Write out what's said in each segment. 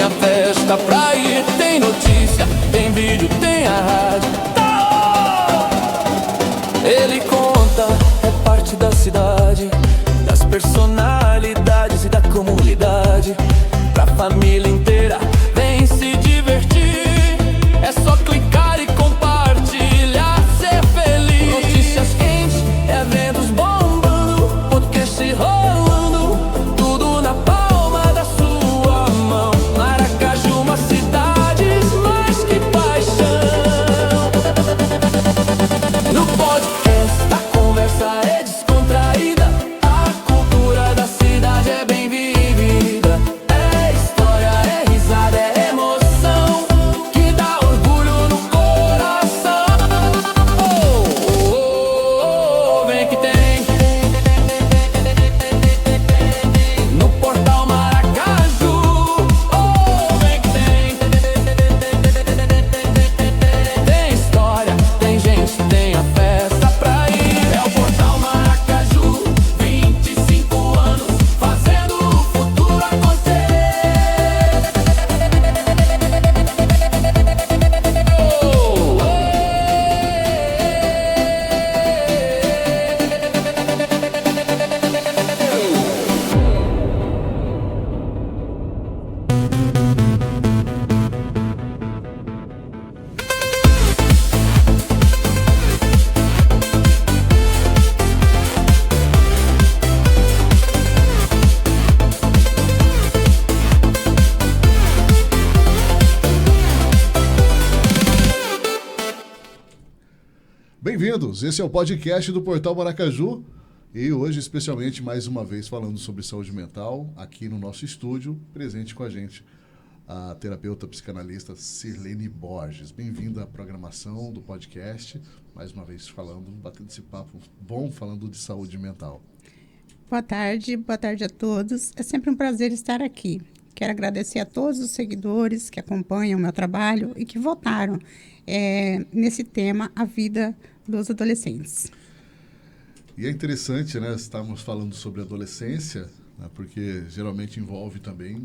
a festa pra ir. Tem notícia, tem vídeo, tem a rádio. Ele conta, é parte da cidade, das personalidades e da comunidade. Pra família inteira, vem se divertir. É só clicar e compartilhar, ser feliz. Notícias quentes, eventos bombando, podcast rolando, tudo na palma da sua mão. Maracaju, uma cidade mais que paixão. No podcast a conversa é descontraída, a cultura da cidade é bem vivida. É história, é risada, é emoção que dá orgulho no coração. Vem que tem no Portal Maracaju. Vem que tem. Tem história, tem gente, tem a festa pra ir. É o Portal Maracaju, 25 anos, fazendo o futuro acontecer. Bem-vindos, esse é o podcast do Portal Maracaju e hoje especialmente mais uma vez falando sobre saúde mental aqui no nosso estúdio, presente com a gente a terapeuta psicanalista Sirlene Borges. Bem-vinda à programação do podcast, mais uma vez batendo esse papo bom, falando de saúde mental. Boa tarde a todos. É sempre um prazer estar aqui. Quero agradecer a todos os seguidores que acompanham o meu trabalho e que votaram nesse tema, a vida dos adolescentes. E é interessante, né? Estamos falando sobre adolescência, né, porque geralmente envolve também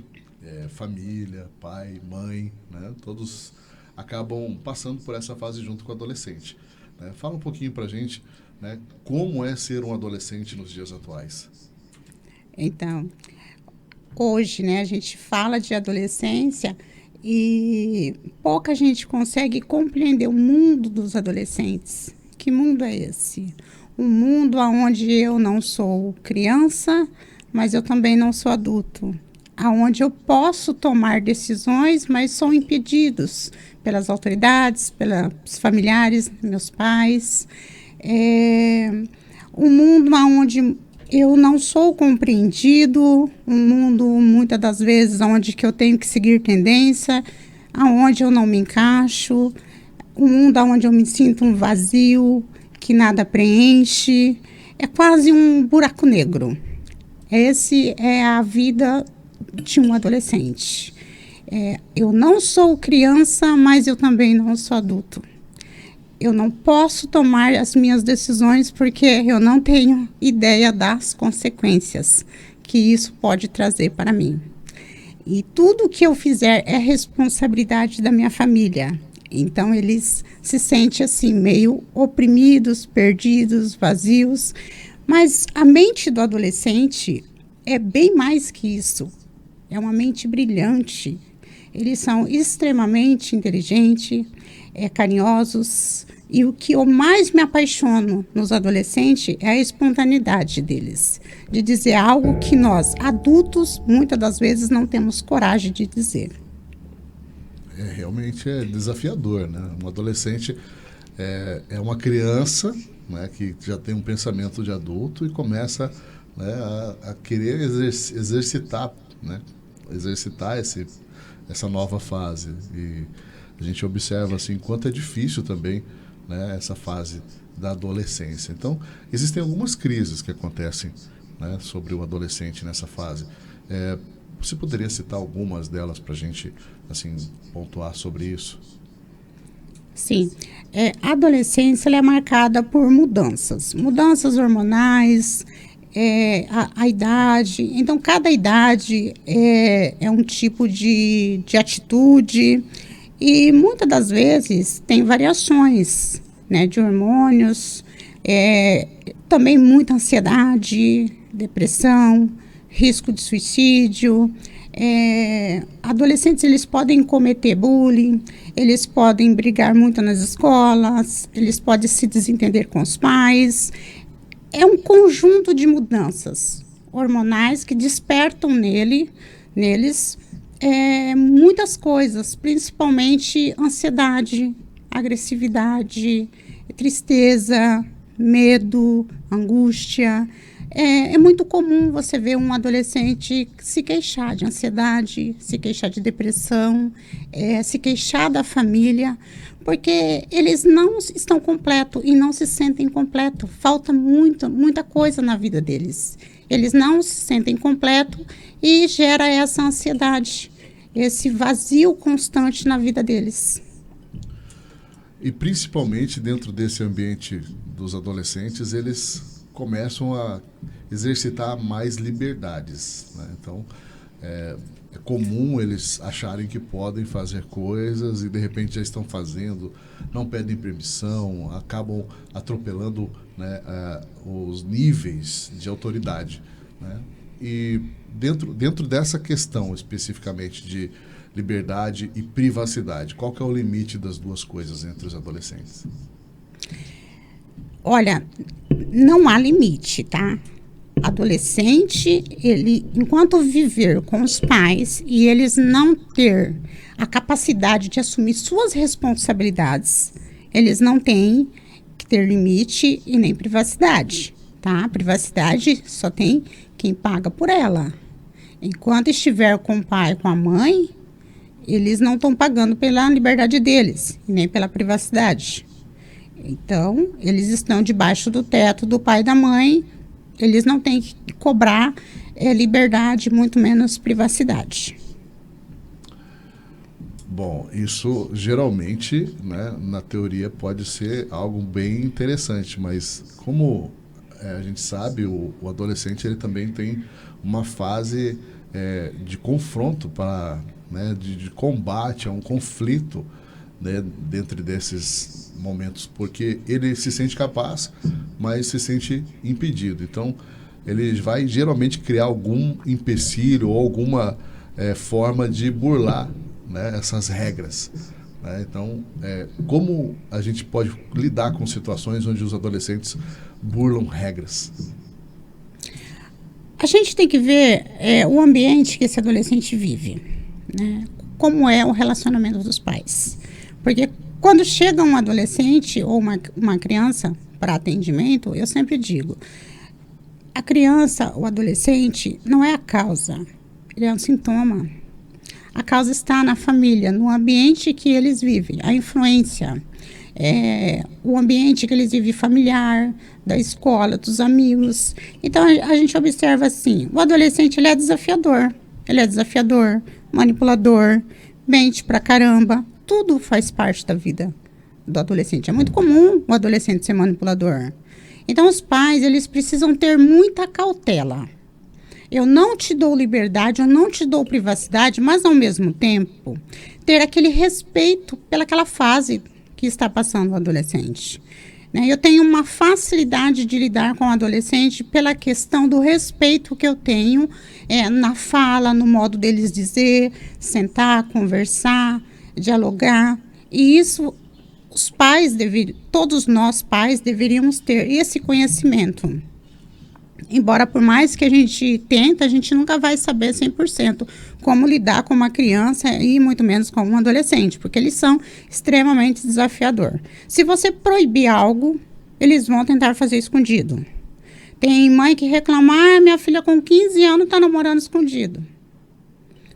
família, pai, mãe, né? Todos acabam passando por essa fase junto com o adolescente, né? Fala um pouquinho pra gente, né, como é ser um adolescente nos dias atuais. Então, hoje, né, a gente fala de adolescência e pouca gente consegue compreender o mundo dos adolescentes. Que mundo é esse? Um mundo onde eu não sou criança, mas eu também não sou adulto. Onde eu posso tomar decisões, mas sou impedidos pelas autoridades, pelos familiares, meus pais. Um mundo onde eu não sou compreendido, um mundo, muitas das vezes, onde que eu tenho que seguir tendência, aonde eu não me encaixo, um mundo onde eu me sinto um vazio, que nada preenche, é quase um buraco negro. Essa é a vida de um adolescente. Eu não sou criança, mas eu também não sou adulto. Eu não posso tomar as minhas decisões porque eu não tenho ideia das consequências que isso pode trazer para mim. E tudo que eu fizer é responsabilidade da minha família. Então, eles se sentem assim, meio oprimidos, perdidos, vazios. Mas a mente do adolescente é bem mais que isso. É uma mente brilhante. Eles são extremamente inteligentes, carinhosos. E o que eu mais me apaixono nos adolescentes é a espontaneidade deles. De dizer algo que nós, adultos, muitas das vezes não temos coragem de dizer. Realmente é desafiador, né? Um adolescente é uma criança, né, que já tem um pensamento de adulto e começa, né, a querer exercitar, né, essa nova fase. E a gente observa assim, quanto é difícil também, né, essa fase da adolescência. Então, existem algumas crises que acontecem, né, sobre o adolescente nessa fase. Você poderia citar algumas delas para a gente assim, pontuar sobre isso? Sim. A adolescência ela é marcada por mudanças hormonais, a idade. Então, cada idade é um tipo de atitude e muitas das vezes tem variações, né, de hormônios, também muita ansiedade, depressão, risco de suicídio. Adolescentes, eles podem cometer bullying, eles podem brigar muito nas escolas, eles podem se desentender com os pais. É um conjunto de mudanças hormonais que despertam neles muitas coisas, principalmente ansiedade, agressividade, tristeza, medo, angústia. É muito comum você ver um adolescente se queixar de ansiedade, se queixar de depressão, se queixar da família, porque eles não estão completos e não se sentem completos. Falta muita coisa na vida deles. Eles não se sentem completos e gera essa ansiedade, esse vazio constante na vida deles. E principalmente dentro desse ambiente dos adolescentes, eles começam a exercitar mais liberdades, né? Então, é comum eles acharem que podem fazer coisas e de repente já estão fazendo, não pedem permissão, acabam atropelando, né, os níveis de autoridade, né? E dentro dessa questão especificamente de liberdade e privacidade, qual que é o limite das duas coisas entre os adolescentes? Olha, não há limite, tá? Adolescente, ele, enquanto viver com os pais e eles não ter a capacidade de assumir suas responsabilidades, eles não têm que ter limite e nem privacidade, tá? Privacidade só tem quem paga por ela. Enquanto estiver com o pai e com a mãe, eles não estão pagando pela liberdade deles, e nem pela privacidade. Então, eles estão debaixo do teto do pai e da mãe, eles não têm que cobrar liberdade, muito menos privacidade. Bom, isso geralmente, né, na teoria pode ser algo bem interessante, mas como a gente sabe, o adolescente ele também tem uma fase de confronto, né, de combate, a um conflito, né, dentro desses momentos, porque ele se sente capaz, mas se sente impedido. Então, ele vai geralmente criar algum empecilho ou alguma forma de burlar, né, essas regras, né? Então, como a gente pode lidar com situações onde os adolescentes burlam regras? A gente tem que ver o ambiente que esse adolescente vive, né? Como é o relacionamento dos pais. Porque quando chega um adolescente ou uma criança para atendimento, eu sempre digo, a criança, o adolescente, não é a causa, ele é um sintoma. A causa está na família, no ambiente que eles vivem, a influência, o ambiente que eles vivem familiar, da escola, dos amigos. Então, a gente observa assim, o adolescente ele é desafiador, manipulador, mente pra caramba, tudo faz parte da vida do adolescente. É muito comum o adolescente ser manipulador. Então, os pais, eles precisam ter muita cautela. Eu não te dou liberdade, eu não te dou privacidade, mas, ao mesmo tempo, ter aquele respeito pelaquela fase que está passando o adolescente. Né? Eu tenho uma facilidade de lidar com o adolescente pela questão do respeito que eu tenho na fala, no modo deles dizer, sentar, conversar, dialogar. E isso, os pais, todos nós pais, deveríamos ter esse conhecimento. Embora por mais que a gente tenta, a gente nunca vai saber 100% como lidar com uma criança e muito menos com um adolescente, porque eles são extremamente desafiadores. Se você proibir algo, eles vão tentar fazer escondido. Tem mãe que reclama, minha filha com 15 anos está namorando escondido.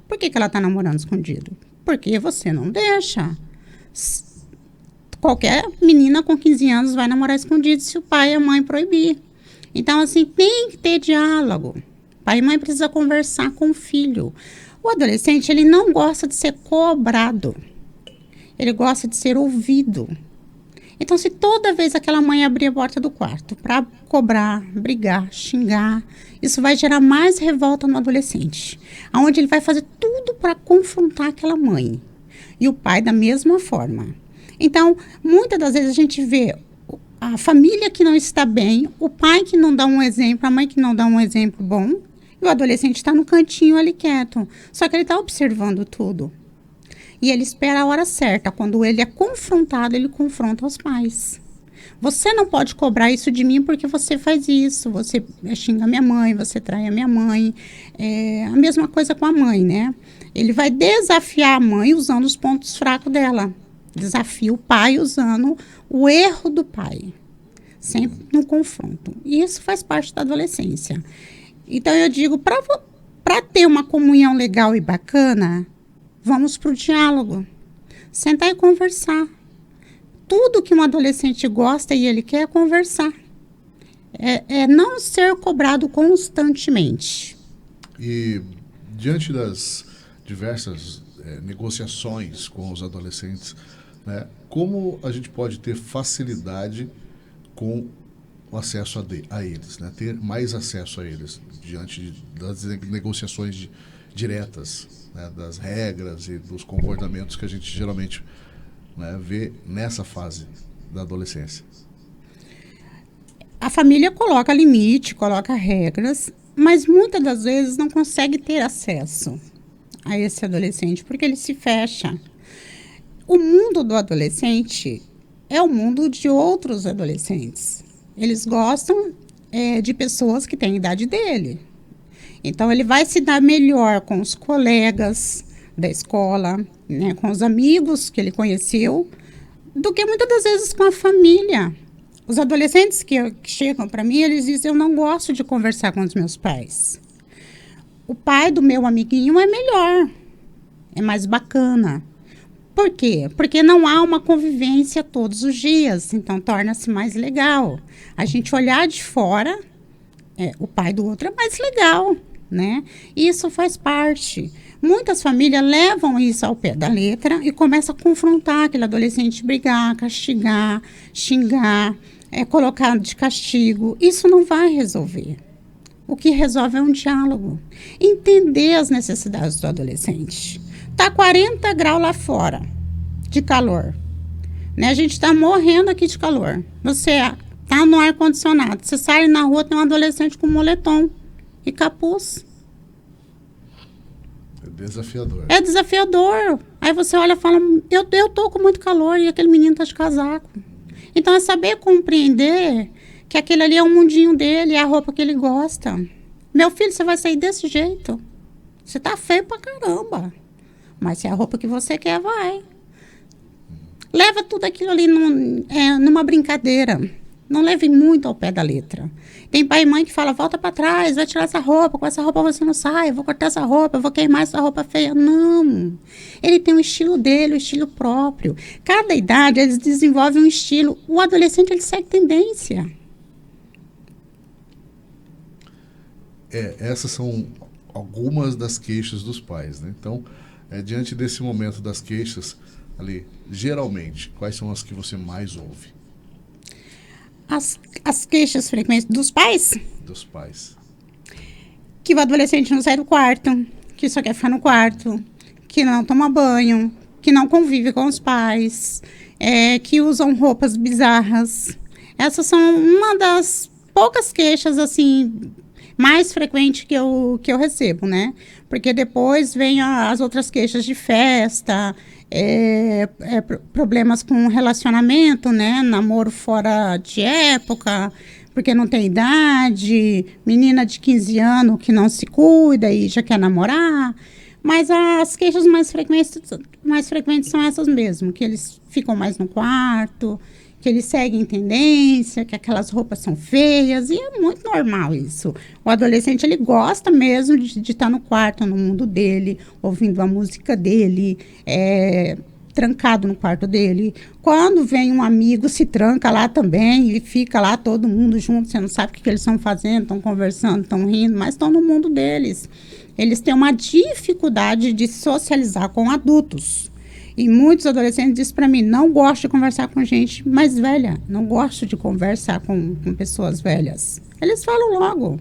Por que ela está namorando escondido? Porque você não deixa. Qualquer menina com 15 anos vai namorar escondido se o pai e a mãe proibir. Então, assim, tem que ter diálogo. Pai e mãe precisam conversar com o filho. O adolescente, ele não gosta de ser cobrado. Ele gosta de ser ouvido. Então, se toda vez aquela mãe abrir a porta do quarto para cobrar, brigar, xingar, isso vai gerar mais revolta no adolescente, onde ele vai fazer tudo para confrontar aquela mãe. E o pai da mesma forma. Então, muitas das vezes a gente vê a família que não está bem, o pai que não dá um exemplo, a mãe que não dá um exemplo bom, e o adolescente está no cantinho ali quieto. Só que ele está observando tudo. E ele espera a hora certa. Quando ele é confrontado, ele confronta os pais. Você não pode cobrar isso de mim porque você faz isso. Você xinga minha mãe, você trai a minha mãe. É a mesma coisa com a mãe, né? Ele vai desafiar a mãe usando os pontos fracos dela. Desafia o pai usando o erro do pai. Sempre no confronto. E isso faz parte da adolescência. Então, eu digo, para ter uma comunhão legal e bacana, vamos para o diálogo. Sentar e conversar. Tudo que um adolescente gosta e ele quer é conversar. É não ser cobrado constantemente. E diante das diversas negociações com os adolescentes, né, como a gente pode ter facilidade com o acesso a eles, né, ter mais acesso a eles diante das negociações diretas, né, das regras e dos comportamentos que a gente geralmente, né, vê nessa fase da adolescência? A família coloca limite, coloca regras, mas muitas das vezes não consegue ter acesso a esse adolescente, porque ele se fecha. O mundo do adolescente é o mundo de outros adolescentes. Eles gostam de pessoas que têm a idade dele. Então, ele vai se dar melhor com os colegas da escola, né, com os amigos que ele conheceu, do que muitas das vezes com a família. Os adolescentes que chegam para mim, eles dizem, eu não gosto de conversar com os meus pais. O pai do meu amiguinho é melhor, é mais bacana. Por quê? Porque não há uma convivência todos os dias, então torna-se mais legal. A gente olhar de fora, o pai do outro é mais legal, né? Isso faz parte. Muitas famílias levam isso ao pé da letra e começam a confrontar aquele adolescente, brigar, castigar, xingar, colocar de castigo. Isso não vai resolver. O que resolve é um diálogo. Entender as necessidades do adolescente. Tá 40 graus lá fora de calor, né? A gente tá morrendo aqui de calor. Você tá no ar-condicionado. Você sai na rua, tem um adolescente com moletom e capuz. É desafiador. É desafiador. Aí você olha e fala, eu tô com muito calor e aquele menino tá de casaco. Então é saber compreender que aquele ali é o mundinho dele, é a roupa que ele gosta. Meu filho, você vai sair desse jeito? Você tá feio pra caramba. Mas se é a roupa que você quer, vai. Leva tudo aquilo ali numa brincadeira. Não leve muito ao pé da letra. Tem pai e mãe que fala, volta para trás, vai tirar essa roupa, com essa roupa você não sai, eu vou cortar essa roupa, eu vou queimar essa roupa feia. Não. Ele tem um estilo dele, um estilo próprio. Cada idade, eles desenvolvem um estilo. O adolescente, ele segue tendência. Essas são algumas das queixas dos pais, né? Então, diante desse momento das queixas, ali, geralmente, quais são as que você mais ouve? As queixas frequentes dos pais? Dos pais. Que o adolescente não sai do quarto, que só quer ficar no quarto, que não toma banho, que não convive com os pais, que usam roupas bizarras. Essas são uma das poucas queixas, assim, mais frequentes que eu recebo, né? Porque depois vem as outras queixas de festa, problemas com relacionamento, né? Namoro fora de época, porque não tem idade, menina de 15 anos que não se cuida e já quer namorar. Mas as queixas mais frequentes são essas mesmo, que eles ficam mais no quarto, que eles seguem tendência, que aquelas roupas são feias, e é muito normal isso. O adolescente, ele gosta mesmo de estar no quarto, no mundo dele, ouvindo a música dele, trancado no quarto dele. Quando vem um amigo, se tranca lá também, e fica lá todo mundo junto, você não sabe o que eles estão fazendo, estão conversando, estão rindo, mas estão no mundo deles. Eles têm uma dificuldade de socializar com adultos. E muitos adolescentes dizem para mim, não gosto de conversar com gente mais velha, não gosto de conversar com pessoas velhas. Eles falam logo,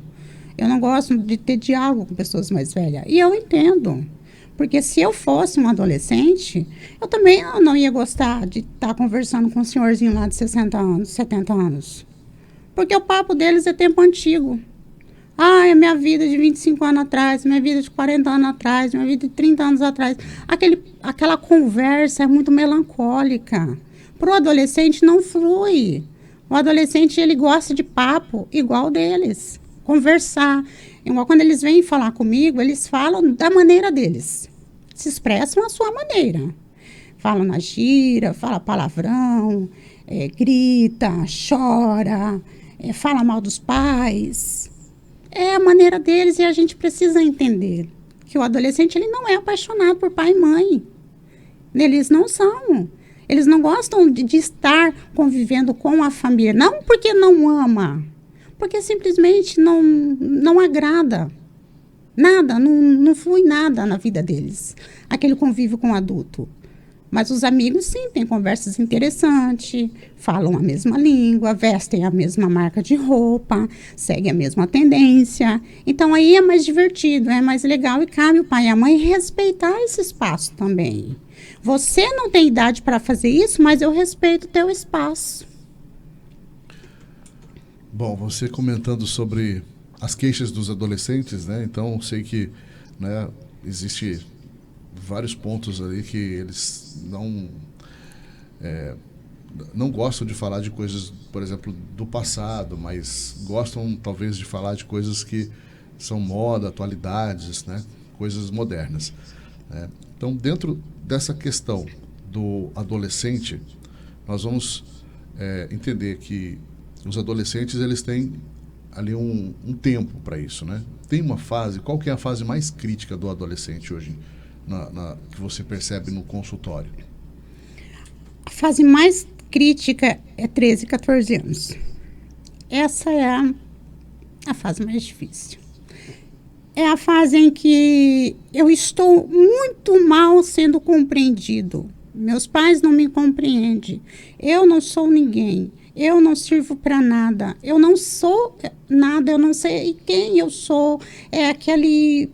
eu não gosto de ter diálogo com pessoas mais velhas. E eu entendo, porque se eu fosse um adolescente, eu também não ia gostar de estar conversando com um senhorzinho lá de 60 anos, 70 anos. Porque o papo deles é tempo antigo. Ah, é minha vida de 25 anos atrás, minha vida de 40 anos atrás, minha vida de 30 anos atrás. Aquela conversa é muito melancólica. Para o adolescente não flui. O adolescente, ele gosta de papo igual deles. Conversar. Igual quando eles vêm falar comigo, eles falam da maneira deles. Se expressam à sua maneira. Falam na gíria, fala palavrão, grita, chora, fala mal dos pais. É a maneira deles e a gente precisa entender que o adolescente ele não é apaixonado por pai e mãe. Eles não são. Eles não gostam de estar convivendo com a família. Não porque não ama, porque simplesmente não agrada. Nada, não flui nada na vida deles. Aquele convívio com o adulto. Mas os amigos, sim, têm conversas interessantes, falam a mesma língua, vestem a mesma marca de roupa, seguem a mesma tendência. Então, aí é mais divertido, é mais legal e cabe o pai e a mãe respeitar esse espaço também. Você não tem idade para fazer isso, mas eu respeito o teu espaço. Bom, você comentando sobre as queixas dos adolescentes, né? Então, sei que, né, existe vários pontos ali que eles não gostam de falar de coisas, por exemplo, do passado, mas gostam talvez de falar de coisas que são moda, atualidades, né? Coisas modernas, né? Então, dentro dessa questão do adolescente, nós vamos entender que os adolescentes eles têm ali um tempo para isso, né? Tem uma fase, qual que é a fase mais crítica do adolescente hoje? Que você percebe no consultório? A fase mais crítica é 13, 14 anos. Essa é a fase mais difícil. É a fase em que eu estou muito mal sendo compreendido. Meus pais não me compreendem. Eu não sou ninguém. Eu não sirvo para nada. Eu não sou nada. Eu não sei quem eu sou. É aquele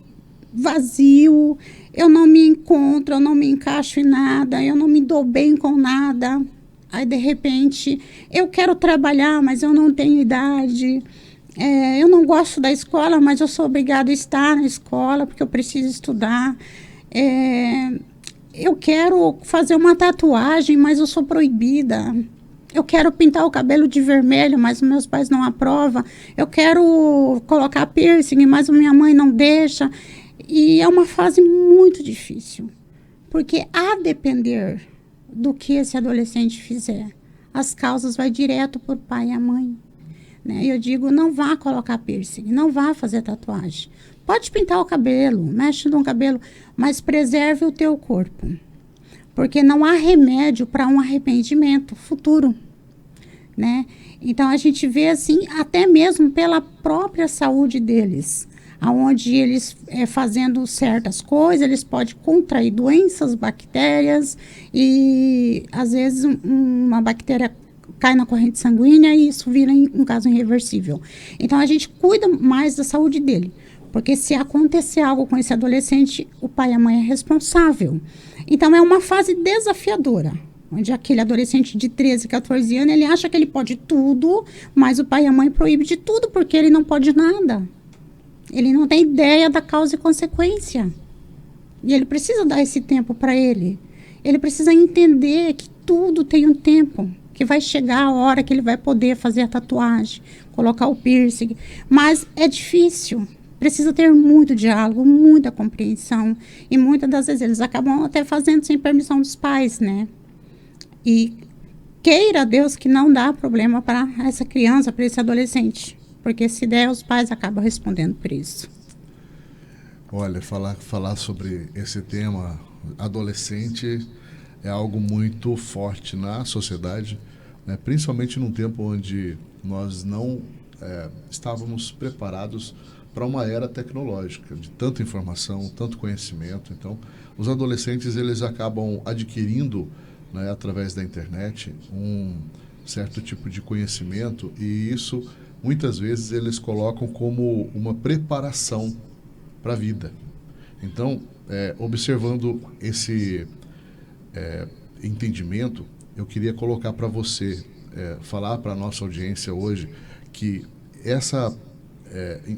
vazio. Eu não me encontro, eu não me encaixo em nada, eu não me dou bem com nada. Aí, de repente, eu quero trabalhar, mas eu não tenho idade. Eu não gosto da escola, mas eu sou obrigada a estar na escola, porque eu preciso estudar. Eu quero fazer uma tatuagem, mas eu sou proibida. Eu quero pintar o cabelo de vermelho, mas meus pais não aprovam. Eu quero colocar piercing, mas minha mãe não deixa. E é uma fase muito difícil, porque a depender do que esse adolescente fizer, as causas vai direto para o pai e a mãe. Né? Eu digo, não vá colocar piercing, não vá fazer tatuagem. Pode pintar o cabelo, mexe no cabelo, mas preserve o teu corpo. Porque não há remédio para um arrependimento futuro. Né? Então, a gente vê assim, até mesmo pela própria saúde deles. Onde eles, fazendo certas coisas, eles podem contrair doenças, bactérias, e às vezes uma bactéria cai na corrente sanguínea e isso vira um caso irreversível. Então, a gente cuida mais da saúde dele, porque se acontecer algo com esse adolescente, o pai e a mãe é responsável. Então, é uma fase desafiadora, onde aquele adolescente de 13, 14 anos, ele acha que ele pode tudo, mas o pai e a mãe proíbem de tudo, porque ele não pode nada. Ele não tem ideia da causa e consequência. E ele precisa dar esse tempo para ele. Ele precisa entender que tudo tem um tempo. Que vai chegar a hora que ele vai poder fazer a tatuagem, colocar o piercing. Mas é difícil. Precisa ter muito diálogo, muita compreensão. E muitas das vezes eles acabam até fazendo sem permissão dos pais, né? E queira Deus que não dá problema para essa criança, para esse adolescente. Porque se der, os pais acabam respondendo por isso. Olha, falar sobre esse tema adolescente é algo muito forte na sociedade, né? Principalmente num tempo onde nós não estávamos preparados para uma era tecnológica, de tanta informação, tanto conhecimento. Então, os adolescentes eles acabam adquirindo, né, através da internet, um certo tipo de conhecimento, e isso, muitas vezes, eles colocam como uma preparação para a vida. Então, observando esse entendimento, eu queria colocar para você, falar para a nossa audiência hoje, que essa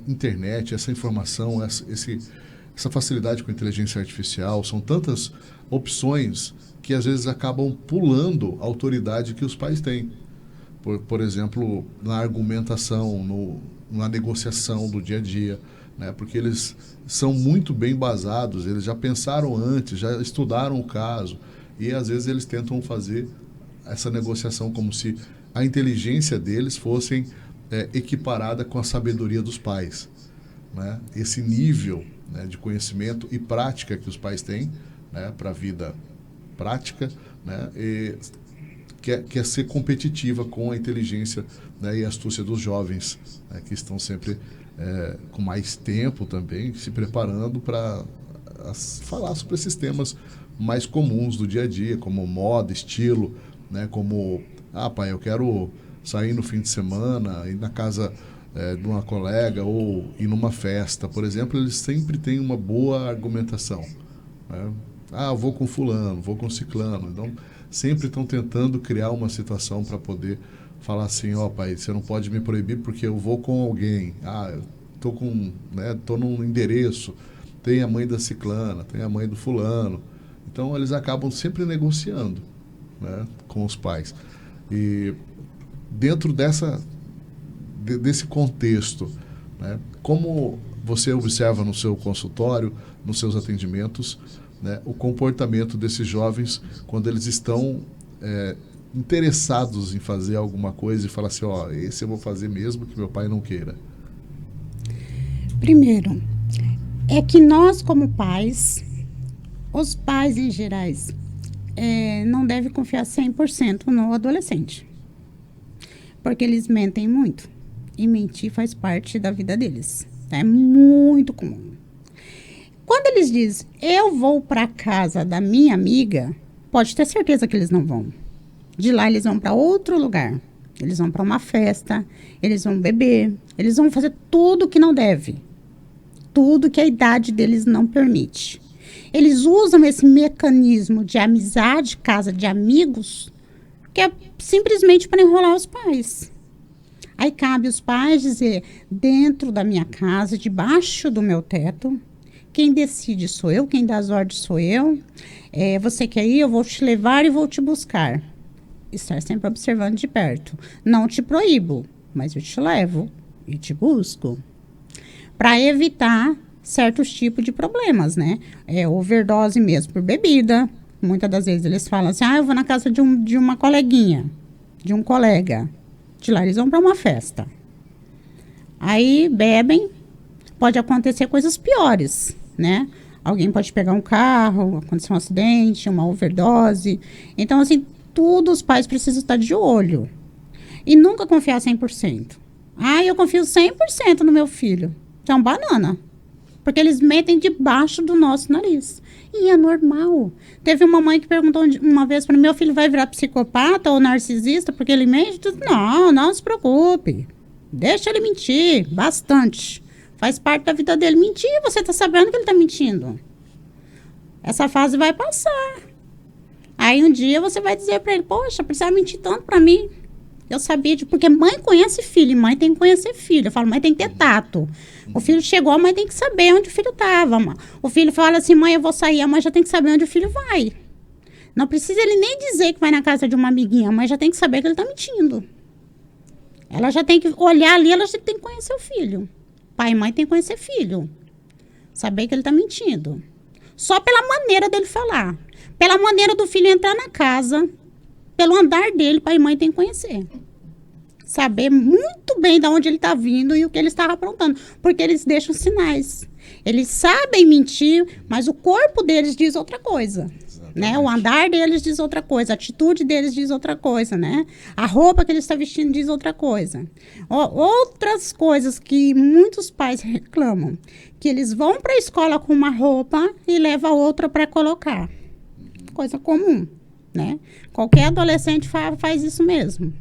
internet, essa informação, essa facilidade com a inteligência artificial, são tantas opções que às vezes acabam pulando a autoridade que os pais têm. Por exemplo, na argumentação, na negociação do dia a dia, né? Porque eles são muito bem basados, eles já pensaram antes, já estudaram o caso, e às vezes eles tentam fazer essa negociação como se a inteligência deles fosse equiparada com a sabedoria dos pais, né? Esse nível, né, de conhecimento e prática que os pais têm, né, para a vida prática, né, e quer ser competitiva com a inteligência, né, e a astúcia dos jovens, né, que estão sempre com mais tempo também, se preparando para falar sobre esses temas mais comuns do dia a dia, como moda, estilo, né, como, pai, eu quero sair no fim de semana, ir na casa de uma colega ou ir numa festa, por exemplo. Eles sempre têm uma boa argumentação, né? Eu vou com fulano, vou com ciclano. Então, sempre estão tentando criar uma situação para poder falar assim, pai, você não pode me proibir porque eu vou com alguém. Eu tô num endereço, tem a mãe da ciclana, tem a mãe do fulano. Então, eles acabam sempre negociando, né, com os pais. E dentro desse contexto, né, como você observa no seu consultório, nos seus atendimentos, né, o comportamento desses jovens quando eles estão interessados em fazer alguma coisa e falar assim, esse eu vou fazer mesmo que meu pai não queira? Primeiro, é que nós como pais, os pais em gerais, não devem confiar 100% no adolescente. Porque eles mentem muito. E mentir faz parte da vida deles. É muito comum. Quando eles dizem, eu vou para casa da minha amiga, pode ter certeza que eles não vão. De lá eles vão para outro lugar. Eles vão para uma festa, eles vão beber, eles vão fazer tudo que não deve. Tudo que a idade deles não permite. Eles usam esse mecanismo de amizade, casa de amigos, que é simplesmente para enrolar os pais. Aí cabe os pais dizer, dentro da minha casa, debaixo do meu teto, quem decide sou eu, quem dá as ordens sou eu. Você quer ir, eu vou te levar e vou te buscar. Estar sempre observando de perto. Não te proíbo, mas eu te levo e te busco. Para evitar certos tipos de problemas, né? Overdose mesmo por bebida. Muitas das vezes eles falam assim, eu vou na casa de uma coleguinha, de um colega. De lá eles vão para uma festa. Aí bebem, pode acontecer coisas piores, né? Alguém pode pegar um carro, acontecer um acidente, uma overdose. Então, assim, tudo os pais precisam estar de olho. E nunca confiar 100%. Eu confio 100% no meu filho. É um banana. Porque eles metem debaixo do nosso nariz. E é normal. Teve uma mãe que perguntou uma vez para mim, meu filho vai virar psicopata ou narcisista porque ele mente? Não se preocupe. Deixa ele mentir bastante. Faz parte da vida dele mentir. Você está sabendo que ele está mentindo. Essa fase vai passar. Aí um dia você vai dizer para ele, poxa, precisava mentir tanto para mim. Eu sabia, porque mãe conhece filho, e mãe tem que conhecer filho. Eu falo, mãe tem que ter tato. O filho chegou, a mãe tem que saber onde o filho estava. O filho fala assim, mãe, eu vou sair, a mãe já tem que saber onde o filho vai. Não precisa ele nem dizer que vai na casa de uma amiguinha, a mãe já tem que saber que ele está mentindo. Ela já tem que olhar ali, ela já tem que conhecer o filho. Pai e mãe tem que conhecer filho. Saber que ele está mentindo. Só pela maneira dele falar. Pela maneira do filho entrar na casa, pelo andar dele, pai e mãe tem que conhecer. Saber muito bem de onde ele está vindo e o que ele estava aprontando. Porque eles deixam sinais. Eles sabem mentir, mas o corpo deles diz outra coisa. Exato. né? O andar deles diz outra coisa, a atitude deles diz outra coisa, né? A roupa que ele está vestindo diz outra coisa. Outras coisas que muitos pais reclamam, que eles vão para a escola com uma roupa e levam outra para colocar. Coisa comum, né? Qualquer adolescente faz isso mesmo.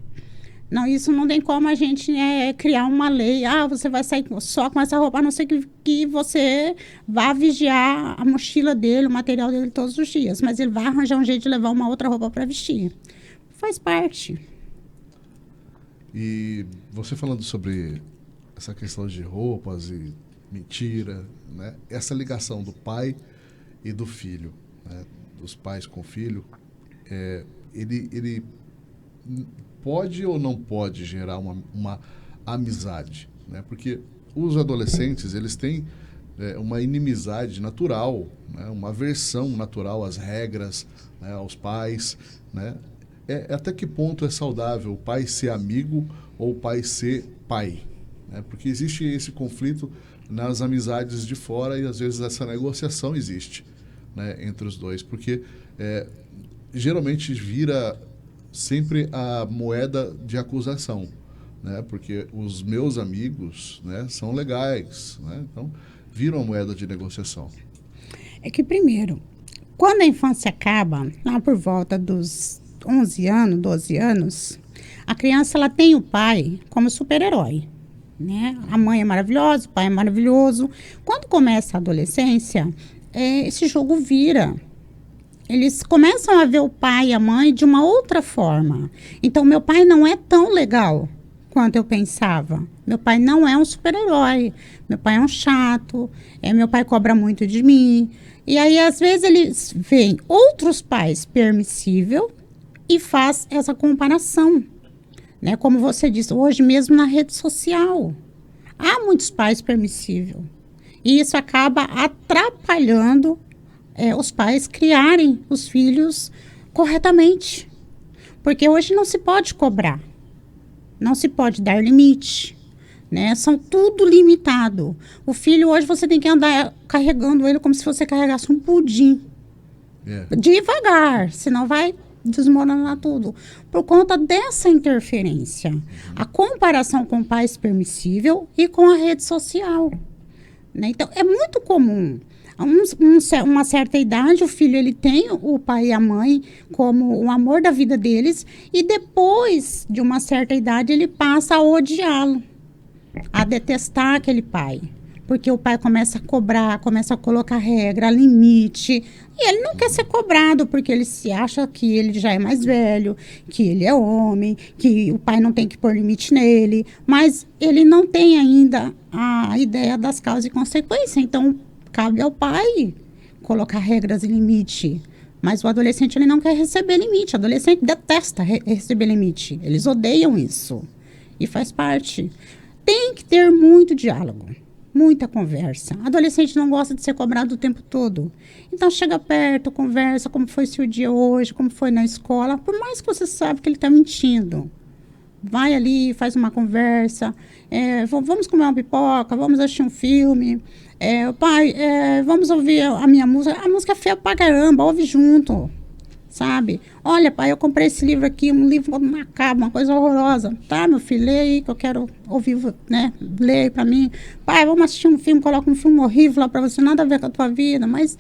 Não, isso não tem como a gente criar uma lei. Você vai sair só com essa roupa, a não ser que você vá vigiar a mochila dele, o material dele todos os dias. Mas ele vai arranjar um jeito de levar uma outra roupa para vestir. Faz parte. E você falando sobre essa questão de roupas e mentira, né? Essa ligação do pai e do filho, né? Dos pais com o filho, ele pode ou não pode gerar uma amizade, né? Porque os adolescentes, eles têm uma inimizade natural, né? Uma aversão natural às regras, né? Aos pais, né? Até que ponto é saudável o pai ser amigo ou o pai ser pai, né? Porque existe esse conflito nas amizades de fora e às vezes essa negociação existe, né? Entre os dois, porque geralmente vira sempre a moeda de acusação, né? Porque os meus amigos, né, são legais, né? Então, viram a moeda de negociação. É que, primeiro, quando a infância acaba, lá por volta dos 11 anos, 12 anos, a criança ela tem o pai como super-herói, né? A mãe é maravilhosa, o pai é maravilhoso. Quando começa a adolescência, esse jogo vira. Eles começam a ver o pai e a mãe de uma outra forma. Então, meu pai não é tão legal quanto eu pensava. Meu pai não é um super-herói. Meu pai é um chato. Meu pai cobra muito de mim. E aí, às vezes, eles veem outros pais permissível e faz essa comparação. Né? Como você disse, hoje mesmo na rede social. Há muitos pais permissíveis. E isso acaba atrapalhando os pais criarem os filhos corretamente. Porque hoje não se pode cobrar. Não se pode dar limite. Né? São tudo limitado. O filho hoje você tem que andar carregando ele como se você carregasse um pudim. Devagar, senão vai desmoronar tudo. Por conta dessa interferência. A comparação com pais permissível e com a rede social. Né? Então, é muito comum. Uma certa idade, o filho ele tem o pai e a mãe como o amor da vida deles, e depois de uma certa idade ele passa a odiá-lo, a detestar aquele pai, porque o pai começa a cobrar, começa a colocar regra, limite, e ele não quer ser cobrado, porque ele se acha que ele já é mais velho, que ele é homem, que o pai não tem que pôr limite nele, mas ele não tem ainda a ideia das causas e consequências. Então cabe ao pai colocar regras e limite. Mas o adolescente ele não quer receber limite. O adolescente detesta receber limite. Eles odeiam isso. E faz parte. Tem que ter muito diálogo, muita conversa. O adolescente não gosta de ser cobrado o tempo todo. Então chega perto, conversa, como foi seu dia hoje, como foi na escola. Por mais que você sabe que ele está mentindo. Vai ali, faz uma conversa. Vamos comer uma pipoca, vamos assistir um filme. Pai, vamos ouvir a minha música. A música é feia pra caramba, ouve junto, sabe? Olha, pai, eu comprei esse livro aqui, um livro macabro, uma coisa horrorosa. Tá, meu filho, lê aí que eu quero ouvir, né? Lê aí pra mim. Pai, vamos assistir um filme, coloca um filme horrível lá pra você, nada a ver com a tua vida, mas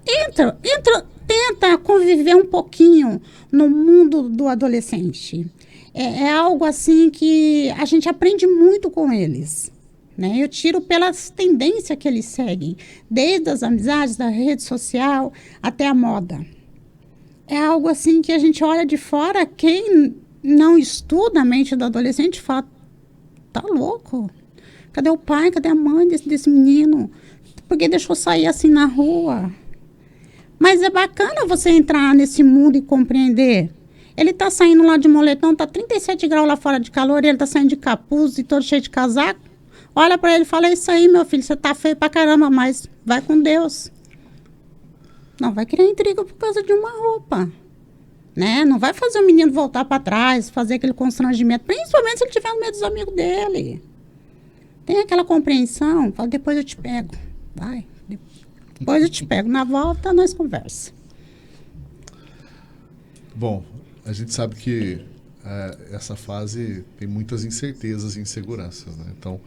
tenta conviver um pouquinho no mundo do adolescente. É algo assim que a gente aprende muito com eles. Né? Eu tiro pelas tendências que eles seguem, desde as amizades, da rede social, até a moda. É algo assim que a gente olha de fora, quem não estuda a mente do adolescente fala, tá louco? Cadê o pai, cadê a mãe desse menino? Por que deixou sair assim na rua? Mas é bacana você entrar nesse mundo e compreender. Ele tá saindo lá de moletom, tá 37 graus lá fora de calor, e ele tá saindo de capuz e todo cheio de casaco. Olha para ele e fala, isso aí, meu filho, você tá feio pra caramba, mas vai com Deus. Não vai criar intriga por causa de uma roupa. Né? Não vai fazer o menino voltar para trás, fazer aquele constrangimento, principalmente se ele tiver no meio dos amigos dele. Tem aquela compreensão, fala, depois eu te pego. Vai, depois eu te pego. Na volta, nós conversa. Bom, a gente sabe que essa fase tem muitas incertezas e inseguranças, né? Então,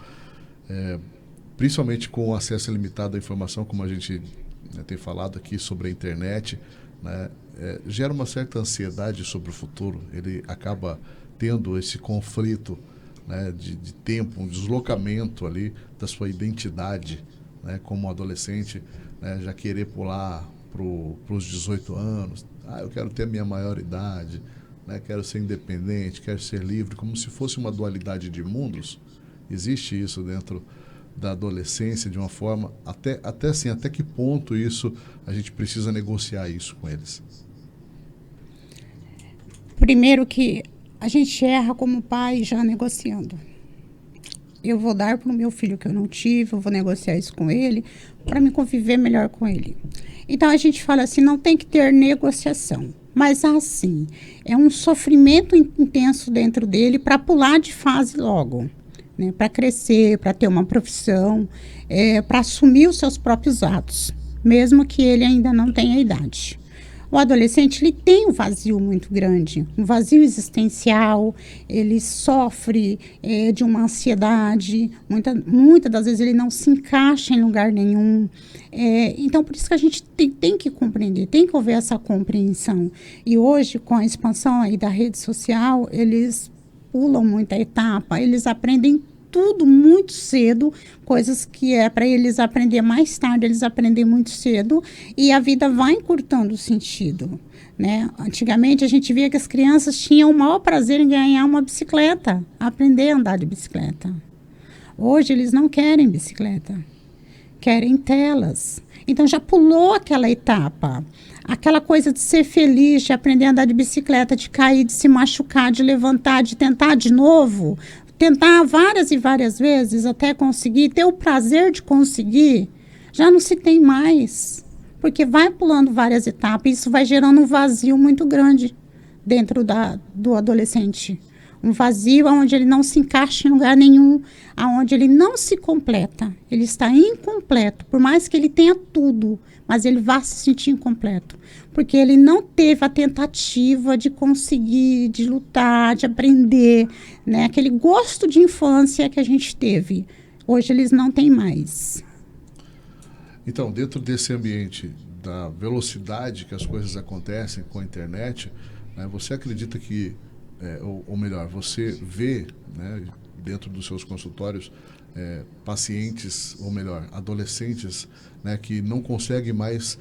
principalmente com o acesso limitado à informação, como a gente, né, tem falado aqui sobre a internet, né, gera uma certa ansiedade sobre o futuro. Ele acaba tendo esse conflito, né, de tempo, um deslocamento ali da sua identidade, né, como adolescente, né, já querer pular para os 18 anos. Eu quero ter a minha maioridade, né, quero ser independente, quero ser livre, como se fosse uma dualidade de mundos. Existe isso dentro da adolescência de uma forma, até assim, até que ponto isso a gente precisa negociar isso com eles? Primeiro que a gente erra como pai já negociando. Eu vou dar para o meu filho que eu não tive, eu vou negociar isso com ele, para me conviver melhor com ele. Então a gente fala assim, não tem que ter negociação. Mas assim, é um sofrimento intenso dentro dele para pular de fase logo. Né, para crescer, para ter uma profissão, para assumir os seus próprios atos, mesmo que ele ainda não tenha idade. O adolescente, ele tem um vazio muito grande, um vazio existencial, ele sofre de uma ansiedade, muitas das vezes ele não se encaixa em lugar nenhum. Então, por isso que a gente tem que compreender, tem que haver essa compreensão. E hoje, com a expansão aí da rede social, eles pulam muita etapa, eles aprendem tudo muito cedo, coisas que para eles aprender mais tarde, eles aprendem muito cedo, e a vida vai encurtando o sentido, né? Antigamente a gente via que as crianças tinham o maior prazer em ganhar uma bicicleta, aprender a andar de bicicleta. Hoje eles não querem bicicleta, querem telas. Então já pulou aquela etapa. Aquela coisa de ser feliz, de aprender a andar de bicicleta, de cair, de se machucar, de levantar, de tentar de novo, tentar várias e várias vezes até conseguir, ter o prazer de conseguir, já não se tem mais. Porque vai pulando várias etapas e isso vai gerando um vazio muito grande dentro do adolescente. Um vazio onde ele não se encaixa em lugar nenhum, onde ele não se completa. Ele está incompleto, por mais que ele tenha tudo, mas ele vai se sentir incompleto. Porque ele não teve a tentativa de conseguir, de lutar, de aprender, né? Aquele gosto de infância que a gente teve. Hoje eles não têm mais. Então, dentro desse ambiente da velocidade que as coisas acontecem com a internet, né, você acredita que, ou melhor, você vê, né, dentro dos seus consultórios, pacientes, ou melhor, adolescentes, né, que não conseguem mais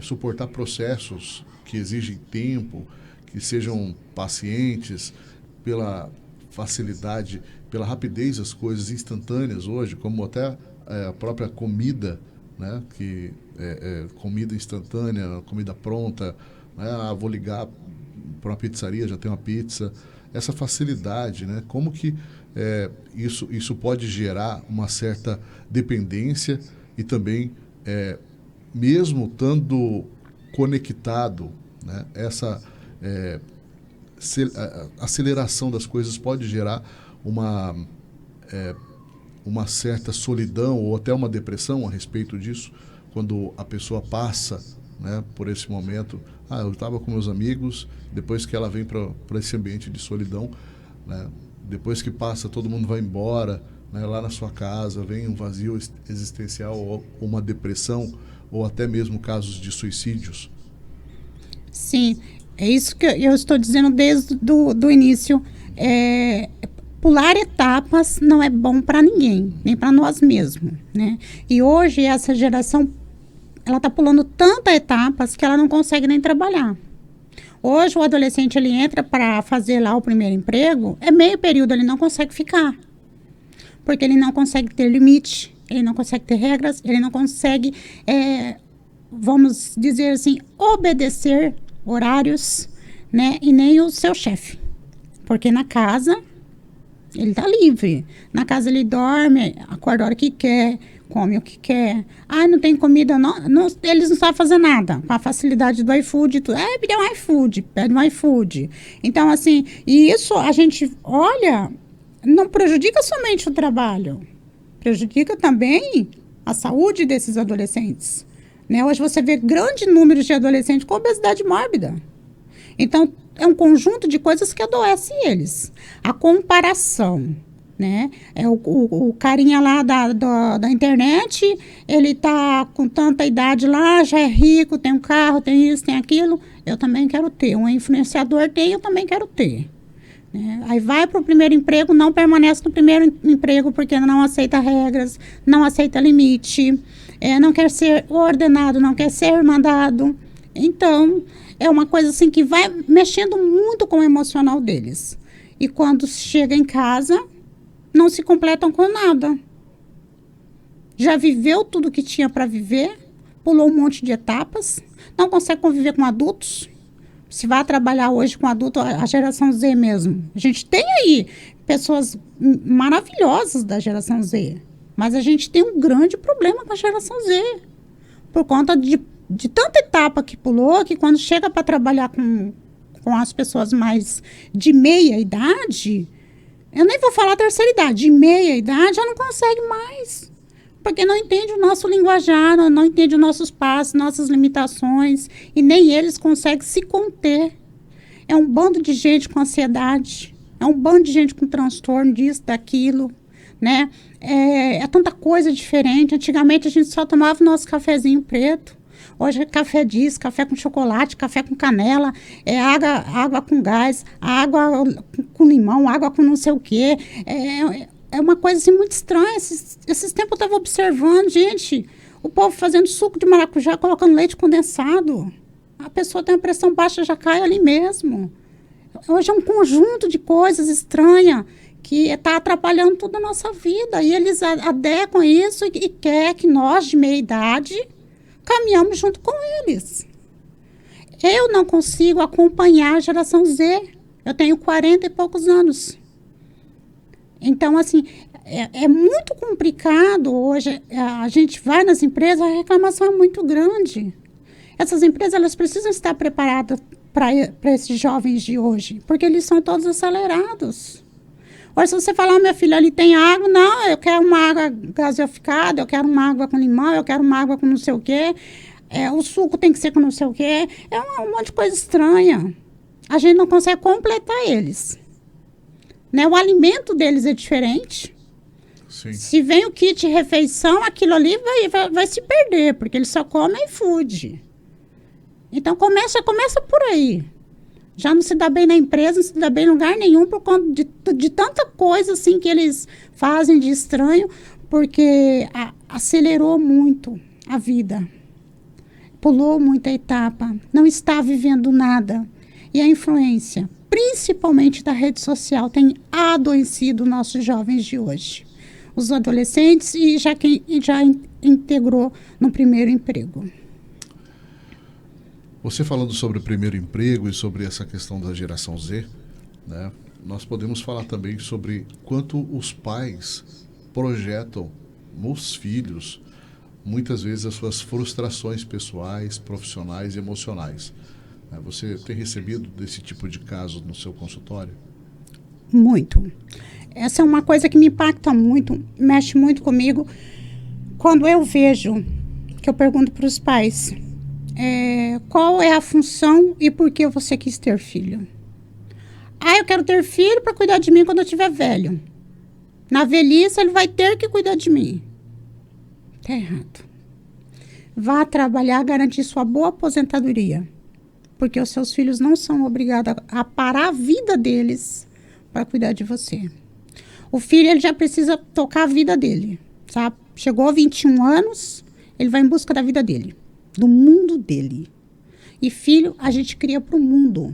suportar processos que exigem tempo, que sejam pacientes pela facilidade, pela rapidez das coisas instantâneas hoje, como até a própria comida, né, que comida instantânea, comida pronta, né, vou ligar para uma pizzaria, já tem uma pizza. Essa facilidade, né, como que isso pode gerar uma certa dependência e também, mesmo estando conectado, né, essa aceleração das coisas pode gerar uma certa solidão ou até uma depressão a respeito disso, quando a pessoa passa, né, por esse momento. Eu estava com meus amigos, depois que ela vem para esse ambiente de solidão, né, depois que passa, todo mundo vai embora, né, lá na sua casa, vem um vazio existencial ou uma depressão, ou até mesmo casos de suicídios. Sim, é isso que eu estou dizendo desde do início. Pular etapas não é bom para ninguém, nem para nós mesmos, né? E hoje essa geração, ela está pulando tantas etapas que ela não consegue nem trabalhar. Hoje o adolescente, ele entra para fazer lá o primeiro emprego, meio período, ele não consegue ficar. Porque ele não consegue ter limite, ele não consegue ter regras, ele não consegue, vamos dizer assim, obedecer horários, né? E nem o seu chefe. Porque na casa ele está livre. Na casa ele dorme, acorda a hora que quer, come o que quer. Não tem comida, eles não sabem fazer nada. Com a facilidade do iFood, tudo. Pede um iFood, pede um iFood. Então, assim, e isso a gente olha, não prejudica somente o trabalho, prejudica também a saúde desses adolescentes. Né? Hoje você vê grande número de adolescentes com obesidade mórbida. Então, é um conjunto de coisas que adoece eles. A comparação, né? O carinha lá da internet, ele tá com tanta idade lá, já é rico, tem um carro, tem isso, tem aquilo. Eu também quero ter. Um influenciador tem, eu também quero ter. Aí vai para o primeiro emprego, não permanece no primeiro emprego porque não aceita regras, não aceita limite, não quer ser ordenado, não quer ser mandado. Então, é uma coisa assim que vai mexendo muito com o emocional deles. E quando chega em casa, não se completam com nada. Já viveu tudo que tinha para viver, pulou um monte de etapas, não consegue conviver com adultos. Se vai trabalhar hoje com adulto, a geração Z mesmo. A gente tem aí pessoas maravilhosas da geração Z, mas a gente tem um grande problema com a geração Z. Por conta de tanta etapa que pulou, que quando chega para trabalhar com as pessoas mais de meia idade, eu nem vou falar terceira idade, de meia idade já não consegue mais. Porque não entende o nosso linguajar, não entende os nossos passos, nossas limitações, e nem eles conseguem se conter. É um bando de gente com ansiedade, é um bando de gente com transtorno disso, daquilo, né? É tanta coisa diferente. Antigamente a gente só tomava o nosso cafezinho preto. Hoje é café disso, café com chocolate, café com canela, água com gás, água com limão, água com não sei o quê. É uma coisa assim muito estranha. Esses tempos eu estava observando, gente, o povo fazendo suco de maracujá, colocando leite condensado. A pessoa tem a pressão baixa, já cai ali mesmo. Hoje é um conjunto de coisas estranhas que está atrapalhando toda a nossa vida. E eles adequam isso e quer que nós, de meia idade, caminhamos junto com eles. Eu não consigo acompanhar a geração Z. Eu tenho 40 e poucos anos. Então, assim, é muito complicado hoje. A gente vai nas empresas, a reclamação é muito grande. Essas empresas, elas precisam estar preparadas para esses jovens de hoje, porque eles são todos acelerados. Hoje, se você falar, minha filha, ali tem água, não, eu quero uma água gaseificada, eu quero uma água com limão, eu quero uma água com não sei o quê, o suco tem que ser com não sei o quê, um monte de coisa estranha. A gente não consegue completar eles. Né? O alimento deles é diferente. Sim. Se vem o kit refeição, aquilo ali vai se perder, porque eles só comem food. Então, começa por aí. Já não se dá bem na empresa, não se dá bem em lugar nenhum, por conta de tanta coisa assim, que eles fazem de estranho, porque acelerou muito a vida. Pulou muita etapa, não está vivendo nada. E a influência, principalmente da rede social, tem adoecido nossos jovens de hoje. Os adolescentes e quem já integrou no primeiro emprego. Você falando sobre o primeiro emprego e sobre essa questão da geração Z, né, nós podemos falar também sobre quanto os pais projetam nos filhos, muitas vezes, as suas frustrações pessoais, profissionais e emocionais. Você tem recebido desse tipo de caso no seu consultório? Muito. Essa é uma coisa que me impacta muito, mexe muito comigo. Quando eu vejo, que eu pergunto para os pais, qual é a função e por que você quis ter filho? Eu quero ter filho para cuidar de mim quando eu estiver velho. Na velhice, ele vai ter que cuidar de mim. Está errado. Vá trabalhar, garantir sua boa aposentadoria. Porque os seus filhos não são obrigados a parar a vida deles para cuidar de você. O filho, ele já precisa tocar a vida dele, sabe? Chegou a 21 anos, ele vai em busca da vida dele, do mundo dele. E filho, a gente cria para o mundo.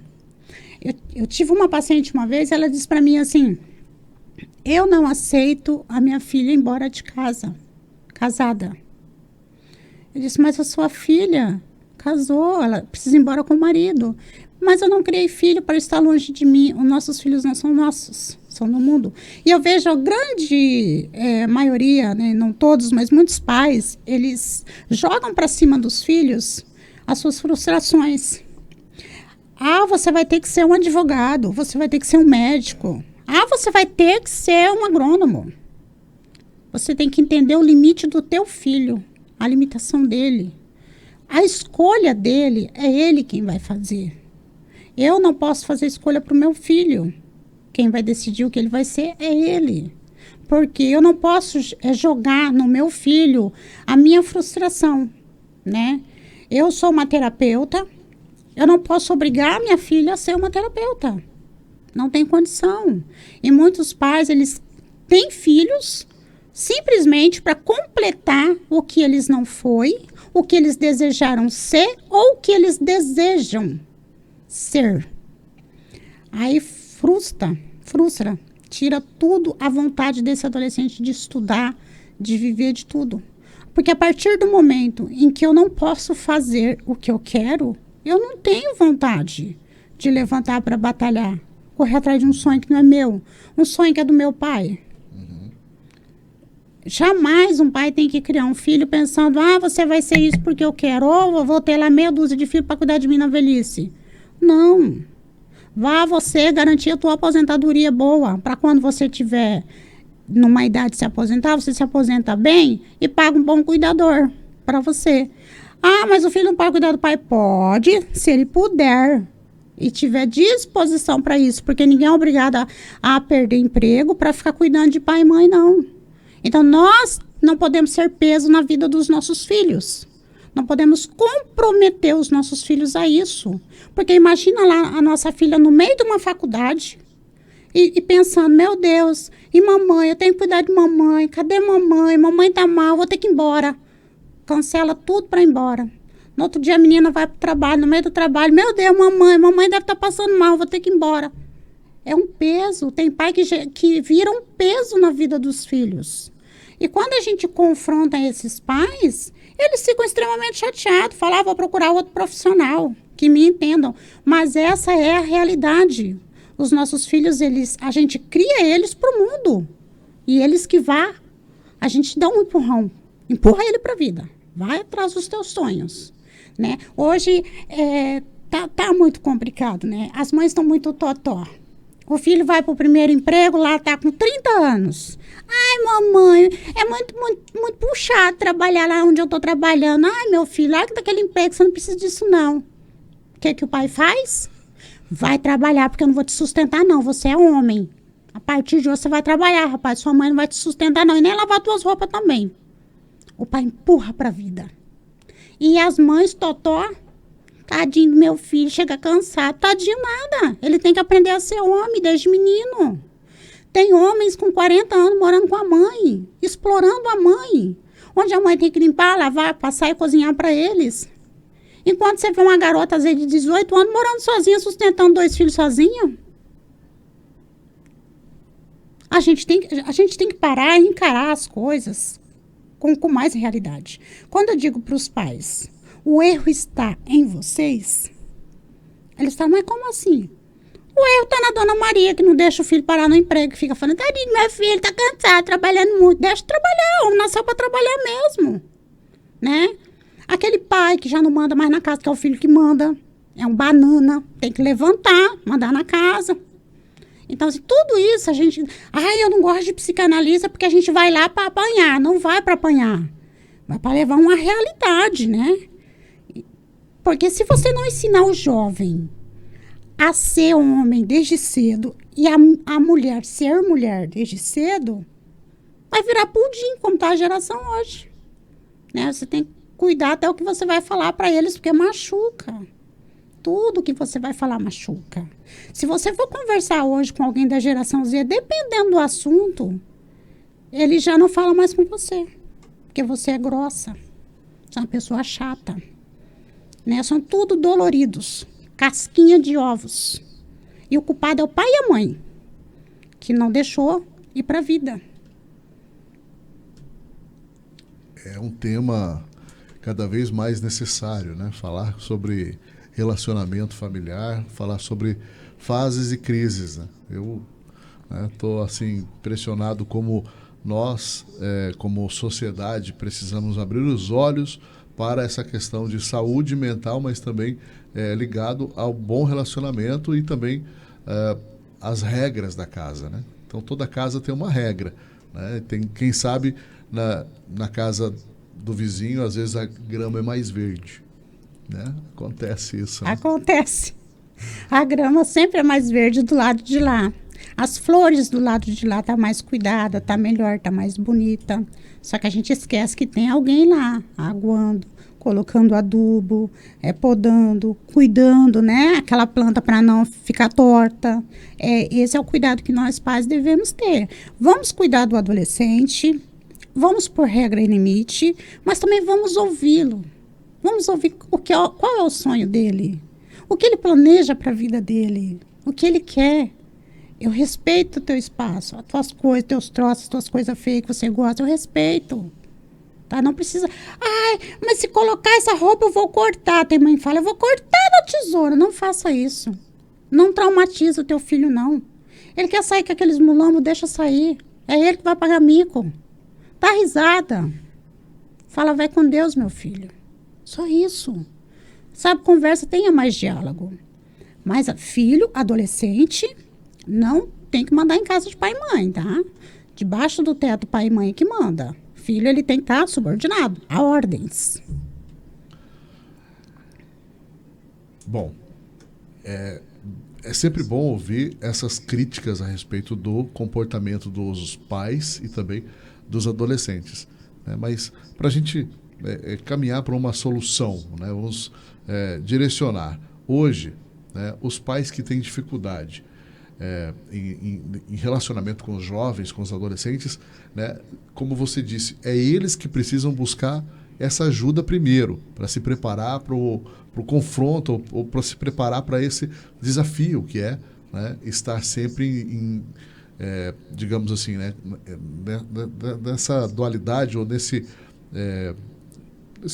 Eu tive uma paciente uma vez, ela disse para mim assim, eu não aceito a minha filha ir embora de casa, casada. Eu disse, mas a sua filha casou, ela precisa ir embora com o marido. Mas eu não criei filho para estar longe de mim. Os nossos filhos não são nossos, são do mundo. E eu vejo a grande maioria, né, não todos, mas muitos pais, eles jogam para cima dos filhos as suas frustrações. Você vai ter que ser um advogado, você vai ter que ser um médico. Você vai ter que ser um agrônomo. Você tem que entender o limite do teu filho, a limitação dele. A escolha dele é ele quem vai fazer. Eu não posso fazer escolha para o meu filho. Quem vai decidir o que ele vai ser é ele. Porque eu não posso jogar no meu filho a minha frustração, né? Eu sou uma terapeuta, eu não posso obrigar a minha filha a ser uma terapeuta. Não tem condição. E muitos pais, eles têm filhos simplesmente para completar o que eles não foi, o que eles desejaram ser ou o que eles desejam ser. Aí frustra, tira tudo a vontade desse adolescente de estudar, de viver, de tudo. Porque a partir do momento em que eu não posso fazer o que eu quero, eu não tenho vontade de levantar para batalhar, correr atrás de um sonho que não é meu, um sonho que é do meu pai. Jamais um pai tem que criar um filho pensando, você vai ser isso porque eu quero, ou eu vou ter lá meia dúzia de filhos para cuidar de mim na velhice. Não. Vá você garantir a tua aposentadoria boa, para quando você tiver numa idade de se aposentar, você se aposenta bem e paga um bom cuidador para você. Mas o filho não pode cuidar do pai? Pode, se ele puder e tiver disposição para isso, porque ninguém é obrigado a perder emprego para ficar cuidando de pai e mãe, não. Então, nós não podemos ser peso na vida dos nossos filhos. Não podemos comprometer os nossos filhos a isso. Porque imagina lá a nossa filha no meio de uma faculdade e pensando, meu Deus, e mamãe, eu tenho que cuidar de mamãe, cadê mamãe? Mamãe tá mal, vou ter que ir embora. Cancela tudo para ir embora. No outro dia a menina vai pro trabalho, no meio do trabalho, meu Deus, mamãe deve estar passando mal, vou ter que ir embora. É um peso. Tem pai que vira um peso na vida dos filhos. E quando a gente confronta esses pais, eles ficam extremamente chateados. Falam, vou procurar outro profissional que me entendam. Mas essa é a realidade. Os nossos filhos, a gente cria eles para o mundo. E eles que vá, a gente dá um empurrão. Empurra ele para a vida. Vai atrás dos teus sonhos. Né? Hoje, tá muito complicado, né? As mães estão muito totó. O filho vai para o primeiro emprego, lá está com 30 anos. Ai, mamãe, é muito puxado trabalhar lá onde eu estou trabalhando. Ai, meu filho, larga daquele emprego, você não precisa disso, não. O que o pai faz? Vai trabalhar, porque eu não vou te sustentar, não. Você é homem. A partir de hoje você vai trabalhar, rapaz. Sua mãe não vai te sustentar, não. E nem lavar tuas roupas também. O pai empurra para a vida. E as mães, totó... Tadinho do meu filho, chega cansado. Tadinho nada. Ele tem que aprender a ser homem desde menino. Tem homens com 40 anos morando com a mãe, explorando a mãe. Onde a mãe tem que limpar, lavar, passar e cozinhar para eles. Enquanto você vê uma garota, às vezes, de 18 anos, morando sozinha, sustentando 2 filhos sozinha. A gente tem que parar e encarar as coisas com mais realidade. Quando eu digo para os pais... O erro está em vocês? Eles falam, mas como assim? O erro está na Dona Maria, que não deixa o filho parar no emprego, que fica falando, tadinho, meu filho está cansado, trabalhando muito. Deixa trabalhar, o homem nasceu para trabalhar mesmo. Né? Aquele pai que já não manda mais na casa, que é o filho que manda. É um banana, tem que levantar, mandar na casa. Então, assim, tudo isso a gente... eu não gosto de psicanalista porque a gente vai lá para apanhar. Não vai para apanhar. Vai para levar uma realidade, né? Porque se você não ensinar o jovem a ser homem desde cedo e a mulher ser mulher desde cedo, vai virar pudim, como está a geração hoje. Né? Você tem que cuidar até o que você vai falar para eles, porque machuca. Tudo que você vai falar machuca. Se você for conversar hoje com alguém da geração Z, dependendo do assunto, ele já não fala mais com você. Porque você é grossa. Você é uma pessoa chata. Né? São tudo doloridos, casquinha de ovos. E o culpado é o pai e a mãe, que não deixou ir para a vida. É um tema cada vez mais necessário, né? Falar sobre relacionamento familiar, falar sobre fases e crises. Né? Eu estou assim, impressionado como nós, como sociedade, precisamos abrir os olhos para essa questão de saúde mental, mas também ligado ao bom relacionamento e também as regras da casa, né? Então, toda casa tem uma regra, né? Tem, quem sabe, na casa do vizinho, às vezes a grama é mais verde, né? Acontece isso. Né? Acontece. A grama sempre é mais verde do lado de lá. As flores do lado de lá tá mais cuidada, tá melhor, tá mais bonita. Só que a gente esquece que tem alguém lá, aguando, colocando adubo, podando, cuidando, né? Aquela planta para não ficar torta. Esse é o cuidado que nós pais devemos ter. Vamos cuidar do adolescente, vamos pôr regra e limite, mas também vamos ouvi-lo. Vamos ouvir qual é o sonho dele, o que ele planeja para a vida dele, o que ele quer. Eu respeito o teu espaço, as tuas coisas, teus troços, as tuas coisas feias que você gosta, eu respeito. Tá? Não precisa... Ai, mas se colocar essa roupa eu vou cortar. Tem mãe que fala, eu vou cortar na tesoura. Não faça isso. Não traumatiza o teu filho, não. Ele quer sair com aqueles mulambos, deixa sair. É ele que vai pagar mico. Dá risada. Fala, vai com Deus, meu filho. Só isso. Sabe, conversa, tenha mais diálogo. Mas filho, adolescente, não tem que mandar em casa de pai e mãe, tá? Debaixo do teto, pai e mãe é que manda. Filho, ele tem que estar subordinado a ordens. Bom, é sempre bom ouvir essas críticas a respeito do comportamento dos pais e também dos adolescentes, né? Mas para a gente caminhar para uma solução, né? Vamos direcionar. Hoje, né, os pais que têm dificuldade em relacionamento com os jovens, com os adolescentes, né, como você disse, eles que precisam buscar essa ajuda primeiro, para se preparar para o confronto, ou para se preparar para esse desafio que é, né, estar sempre digamos assim, né, nessa dualidade ou nesse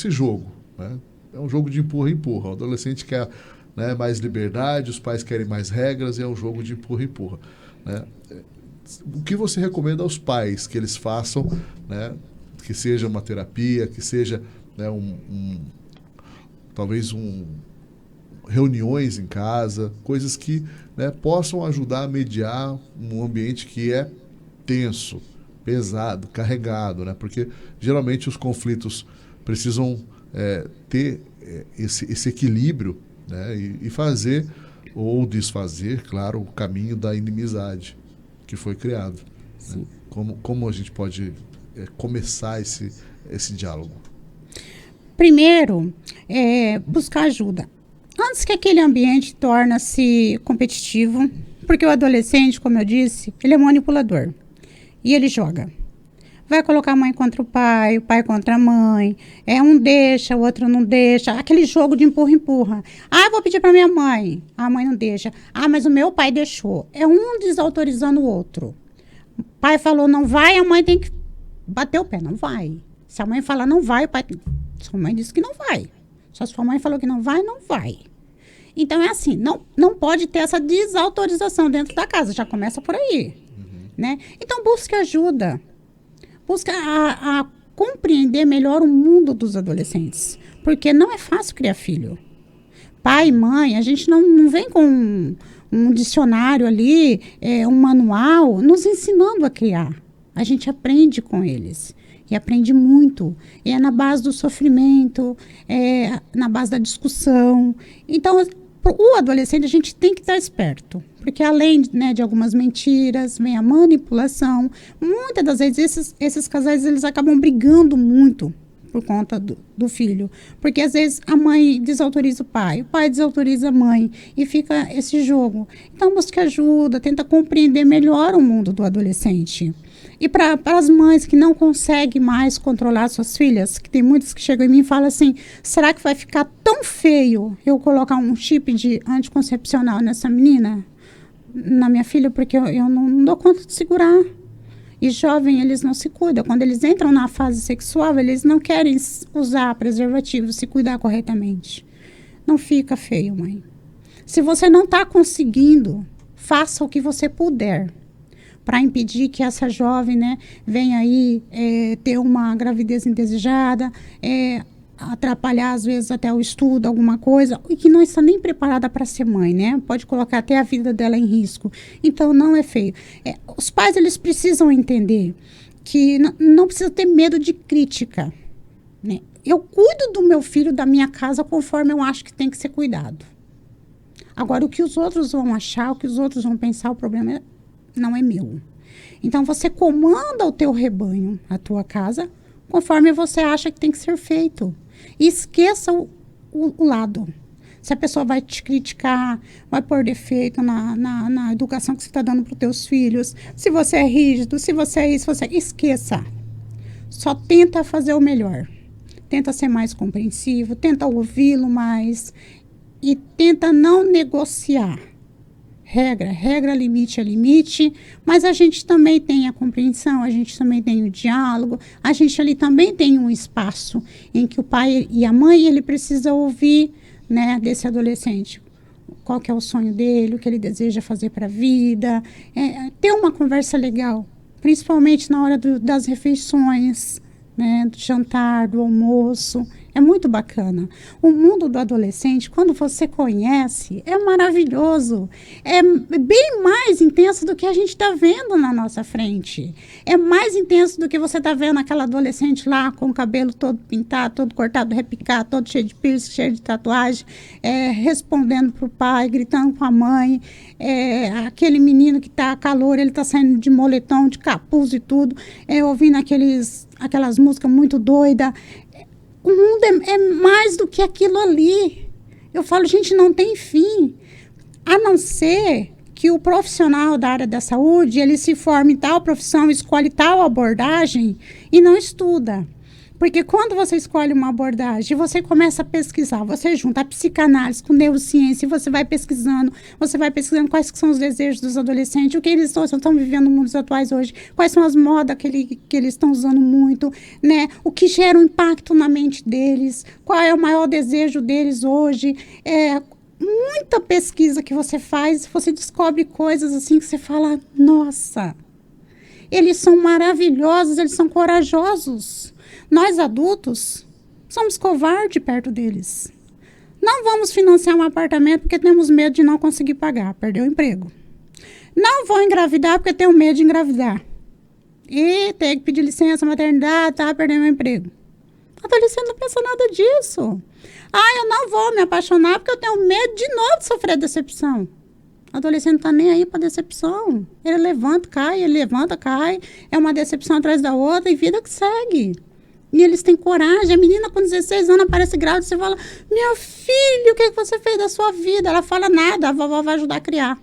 jogo, né? É um jogo de empurra-empurra. O adolescente quer, né, mais liberdade, os pais querem mais regras, e é um jogo de empurra-empurra, né? O que você recomenda aos pais que eles façam, né, que seja uma terapia, que seja, né, talvez reuniões em casa, coisas que, né, possam ajudar a mediar um ambiente que é tenso, pesado, carregado, né? Porque geralmente os conflitos precisam ter esse equilíbrio, né, e fazer ou desfazer, claro, o caminho da inimizade que foi criado, né? Como a gente pode começar esse diálogo? Primeiro, buscar ajuda. Antes que aquele ambiente torne-se competitivo, porque o adolescente, como eu disse, ele é manipulador e ele joga. Vai colocar a mãe contra o pai contra a mãe. Um deixa, o outro não deixa. Aquele jogo de empurra-empurra. Ah, vou pedir para minha mãe. A mãe não deixa. Ah, mas o meu pai deixou. É um desautorizando o outro. O pai falou não vai, a mãe tem que bater o pé. Não vai. Se a mãe falar não vai, o pai... Sua mãe disse que não vai. Só se sua mãe falou que não vai, não vai. Então é assim, não pode ter essa desautorização dentro da casa. Já começa por aí. Né? Então busque ajuda. Busca a compreender melhor o mundo dos adolescentes. Porque não é fácil criar filho. Pai e mãe, a gente não vem com um dicionário ali, um manual, nos ensinando a criar. A gente aprende com eles. E aprende muito. É na base do sofrimento, na base da discussão. Então, o adolescente, a gente tem que estar esperto. Porque além, né, de algumas mentiras, vem a manipulação. Muitas das vezes, esses casais, eles acabam brigando muito por conta do filho. Porque às vezes a mãe desautoriza o pai desautoriza a mãe. E fica esse jogo. Então, busque ajuda, tenta compreender melhor o mundo do adolescente. E para as mães que não conseguem mais controlar suas filhas, que tem muitas que chegam em mim e falam assim, será que vai ficar tão feio eu colocar um chip de anticoncepcional nessa menina, na minha filha, porque eu não dou conta de segurar. E jovem, eles não se cuidam. Quando eles entram na fase sexual, eles não querem usar preservativo, se cuidar corretamente. Não fica feio, mãe. Se você não está conseguindo, faça o que você puder para impedir que essa jovem, né, venha aí ter uma gravidez indesejada, atrapalhar às vezes até o estudo, alguma coisa, e que não está nem preparada para ser mãe, né? Pode colocar até a vida dela em risco. Então, não é feio. Os pais, eles precisam entender que não precisa ter medo de crítica, né? Eu cuido do meu filho, da minha casa, conforme eu acho que tem que ser cuidado. Agora, o que os outros vão achar, o que os outros vão pensar, o problema não é meu. Então, você comanda o teu rebanho, a tua casa, conforme você acha que tem que ser feito. E esqueça o lado. Se a pessoa vai te criticar, vai pôr defeito na educação que você está dando para os teus filhos, se você é rígido, se você é isso, esqueça. Só tenta fazer o melhor. Tenta ser mais compreensivo, tenta ouvi-lo mais e tenta não negociar. Regra, limite é limite, mas a gente também tem a compreensão, a gente também tem o diálogo, a gente ali também tem um espaço em que o pai e a mãe, ele precisa ouvir, né, desse adolescente. Qual que é o sonho dele, o que ele deseja fazer para a vida, ter uma conversa legal, principalmente na hora das refeições, né, do jantar, do almoço. É muito bacana. O mundo do adolescente, quando você conhece, é maravilhoso. É bem mais intenso do que a gente está vendo na nossa frente. É mais intenso do que você está vendo aquela adolescente lá com o cabelo todo pintado, todo cortado, repicado, todo cheio de piercing, cheio de tatuagem, respondendo para o pai, gritando com a mãe. Aquele menino que está calor, ele está saindo de moletom, de capuz e tudo, ouvindo aquelas músicas muito doidas. O mundo é mais do que aquilo ali. Eu falo, gente, não tem fim. A não ser que o profissional da área da saúde, ele se forme em tal profissão, escolhe tal abordagem e não estuda. Porque quando você escolhe uma abordagem, você começa a pesquisar, você junta a psicanálise com neurociência, você vai pesquisando quais que são os desejos dos adolescentes, o que eles estão vivendo no mundo atuais hoje, quais são as modas que eles estão usando muito, né? O que gera um impacto na mente deles, qual é o maior desejo deles hoje. Muita pesquisa que você faz, você descobre coisas assim que você fala, nossa, eles são maravilhosos, eles são corajosos. Nós, adultos, somos covardes perto deles. Não vamos financiar um apartamento porque temos medo de não conseguir pagar, perder o emprego. Não vou engravidar porque tenho medo de engravidar. E ter que pedir licença, maternidade, perder meu emprego. O adolescente não pensa nada disso. Eu não vou me apaixonar porque eu tenho medo de novo de sofrer decepção. O adolescente não está nem aí para decepção. Ele levanta, cai, é uma decepção atrás da outra e vida que segue. E eles têm coragem. A menina com 16 anos aparece grávida, você fala, meu filho, o que você fez da sua vida? Ela fala, nada, a vovó vai ajudar a criar.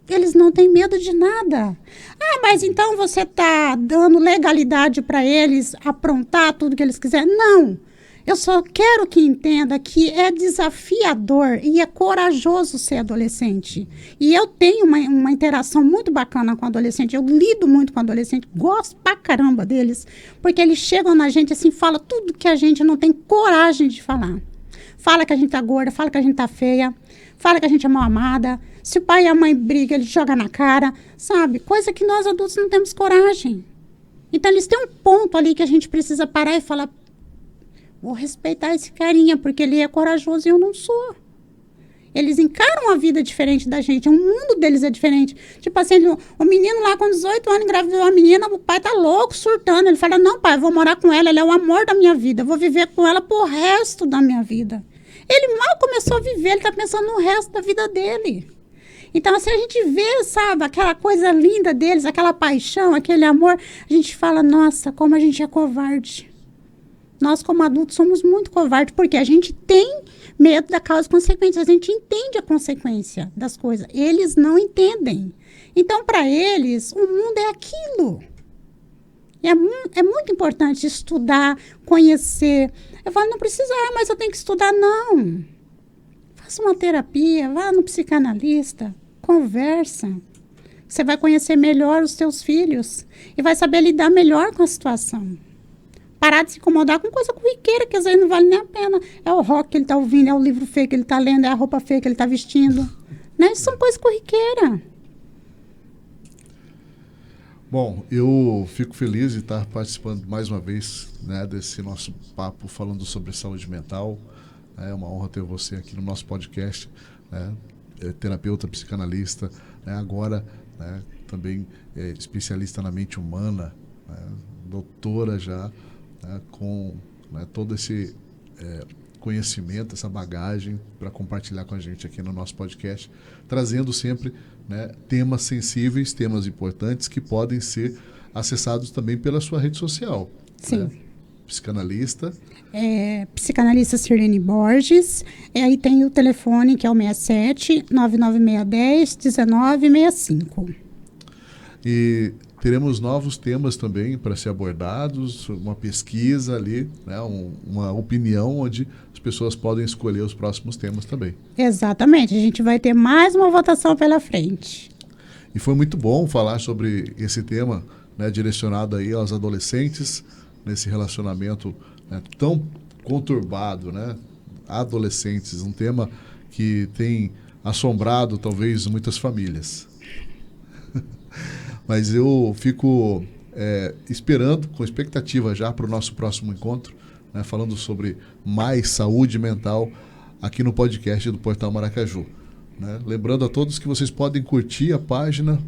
Eles não têm medo de nada. Mas então você está dando legalidade para eles aprontar tudo que eles quiserem? Não. Eu só quero que entenda que é desafiador e é corajoso ser adolescente. E eu tenho uma interação muito bacana com adolescente. Eu lido muito com adolescente, gosto pra caramba deles, porque eles chegam na gente assim, falam tudo que a gente não tem coragem de falar. Fala que a gente tá gorda, fala que a gente tá feia, fala que a gente é mal amada. Se o pai e a mãe brigam, ele joga na cara, sabe? Coisa que nós adultos não temos coragem. Então eles têm um ponto ali que a gente precisa parar e falar, vou respeitar esse carinha, porque ele é corajoso e eu não sou. Eles encaram a vida diferente da gente, o mundo deles é diferente. Tipo assim, o menino lá com 18 anos engravidou a menina, o pai tá louco, surtando. Ele fala, não pai, eu vou morar com ela é o amor da minha vida, eu vou viver com ela pro resto da minha vida. Ele mal começou a viver, ele tá pensando no resto da vida dele. Então, assim, a gente vê, sabe, aquela coisa linda deles, aquela paixão, aquele amor, a gente fala, nossa, como a gente é covarde. Nós, como adultos, somos muito covardes, porque a gente tem medo da causa e consequência. A gente entende a consequência das coisas. Eles não entendem. Então, para eles, o mundo é aquilo. E é muito importante estudar, conhecer. Eu falo, não precisa, mas eu tenho que estudar. Não. Faça uma terapia, vá no psicanalista, conversa. Você vai conhecer melhor os seus filhos e vai saber lidar melhor com a situação. Parar de se incomodar com coisa corriqueira, que às vezes não vale nem a pena. É o rock que ele está ouvindo, é o livro feio que ele está lendo, é a roupa feia que ele está vestindo. Né? Isso são coisas corriqueiras. Bom, eu fico feliz de estar participando mais uma vez, né, desse nosso papo falando sobre saúde mental. É uma honra ter você aqui no nosso podcast, né, terapeuta, psicanalista, né, agora, né, também especialista na mente humana, né, doutora já, né, com, né, todo esse conhecimento, essa bagagem para compartilhar com a gente aqui no nosso podcast, trazendo sempre, né, temas sensíveis, temas importantes que podem ser acessados também pela sua rede social. Sim. Né? Psicanalista. Psicanalista Sirlene Borges. Aí tem o telefone que é o 67 99610 1965. E teremos novos temas também para ser abordados, uma pesquisa ali, né, uma opinião onde as pessoas podem escolher os próximos temas também. Exatamente, a gente vai ter mais uma votação pela frente. E foi muito bom falar sobre esse tema, né, direcionado aí aos adolescentes, nesse relacionamento, né, tão conturbado, né? Adolescentes, um tema que tem assombrado talvez muitas famílias. Mas eu fico esperando, com expectativa já para o nosso próximo encontro, né, falando sobre mais saúde mental aqui no podcast do Portal Maracaju. Né? Lembrando a todos que vocês podem curtir a página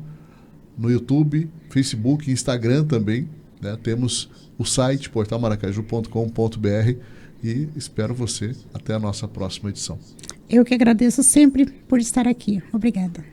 no YouTube, Facebook e Instagram também. Né? Temos o site portalmaracaju.com.br e espero você até a nossa próxima edição. Eu que agradeço sempre por estar aqui. Obrigada.